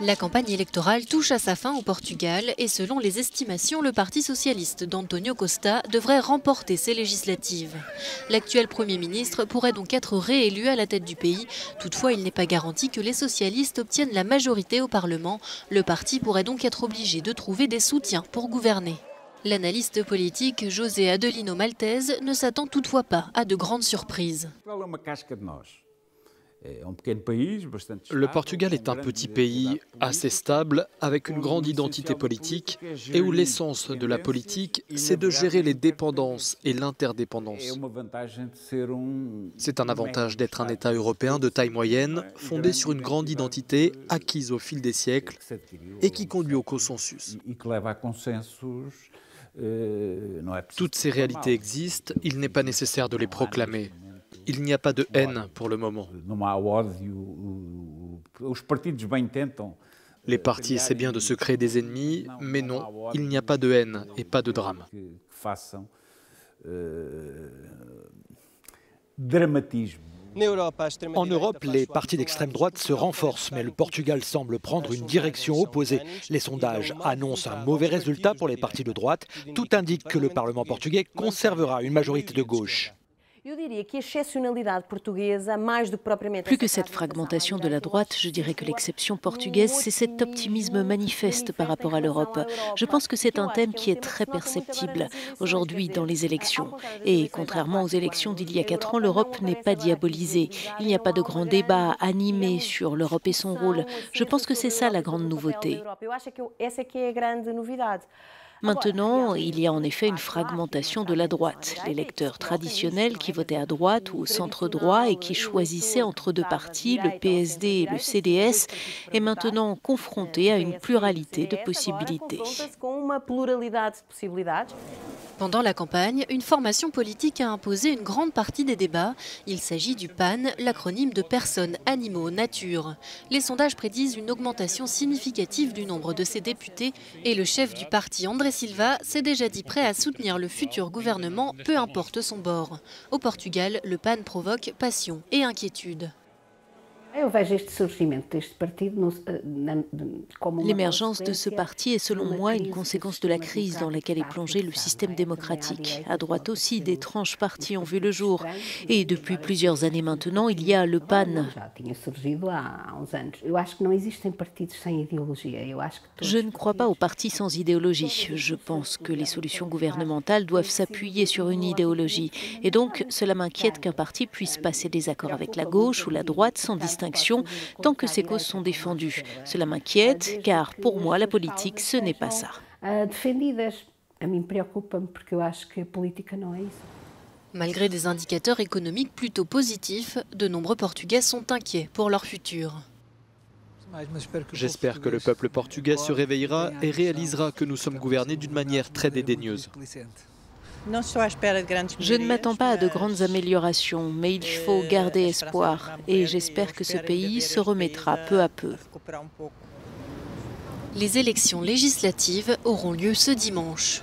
La campagne électorale touche à sa fin au Portugal et selon les estimations, le Parti socialiste d'António Costa devrait remporter ces législatives. L'actuel Premier ministre pourrait donc être réélu à la tête du pays. Toutefois, il n'est pas garanti que les socialistes obtiennent la majorité au Parlement. Le parti pourrait donc être obligé de trouver des soutiens pour gouverner. L'analyste politique José Adelino Maltese ne s'attend toutefois pas à de grandes surprises. Le Portugal est un petit pays assez stable, avec une grande identité politique et où l'essence de la politique, c'est de gérer les dépendances et l'interdépendance. C'est un avantage d'être un État européen de taille moyenne, fondé sur une grande identité acquise au fil des siècles et qui conduit au consensus. Toutes ces réalités existent, il n'est pas nécessaire de les proclamer. Il n'y a pas de haine pour le moment. Les partis essaient bien de se créer des ennemis, mais non, il n'y a pas de haine et pas de drame. En Europe, les partis d'extrême droite se renforcent, mais le Portugal semble prendre une direction opposée. Les sondages annoncent un mauvais résultat pour les partis de droite. Tout indique que le Parlement portugais conservera une majorité de gauche. Plus que cette fragmentation de la droite, je dirais que l'exception portugaise, c'est cet optimisme manifeste par rapport à l'Europe. Je pense que c'est un thème qui est très perceptible aujourd'hui dans les élections. Et contrairement aux élections d'il y a 4 ans, l'Europe n'est pas diabolisée. Il n'y a pas de grand débat animé sur l'Europe et son rôle. Je pense que c'est ça la grande nouveauté. Maintenant, il y a en effet une fragmentation de la droite. L'électeur traditionnel qui votait à droite ou au centre-droit et qui choisissait entre deux partis, le PSD et le CDS, est maintenant confronté à une pluralité de possibilités. Pendant la campagne, une formation politique a imposé une grande partie des débats. Il s'agit du PAN, l'acronyme de Personnes, Animaux, Nature. Les sondages prédisent une augmentation significative du nombre de ses députés et le chef du parti, André Silva, s'est déjà dit prêt à soutenir le futur gouvernement, peu importe son bord. Au Portugal, le PAN provoque passion et inquiétude. L'émergence de ce parti est selon moi une conséquence de la crise dans laquelle est plongé le système démocratique. À droite aussi, d'étranges partis ont vu le jour. Et depuis plusieurs années maintenant, il y a le PAN. Je ne crois pas aux partis sans idéologie. Je pense que les solutions gouvernementales doivent s'appuyer sur une idéologie. Et donc, cela m'inquiète qu'un parti puisse passer des accords avec la gauche ou la droite sans distinction tant que ces causes sont défendues. Cela m'inquiète car pour moi la politique ce n'est pas ça. Malgré des indicateurs économiques plutôt positifs, de nombreux Portugais sont inquiets pour leur futur. J'espère que le peuple portugais se réveillera et réalisera que nous sommes gouvernés d'une manière très dédaigneuse. Je ne m'attends pas à de grandes améliorations, mais il faut garder espoir et j'espère que ce pays se remettra peu à peu. Les élections législatives auront lieu ce dimanche.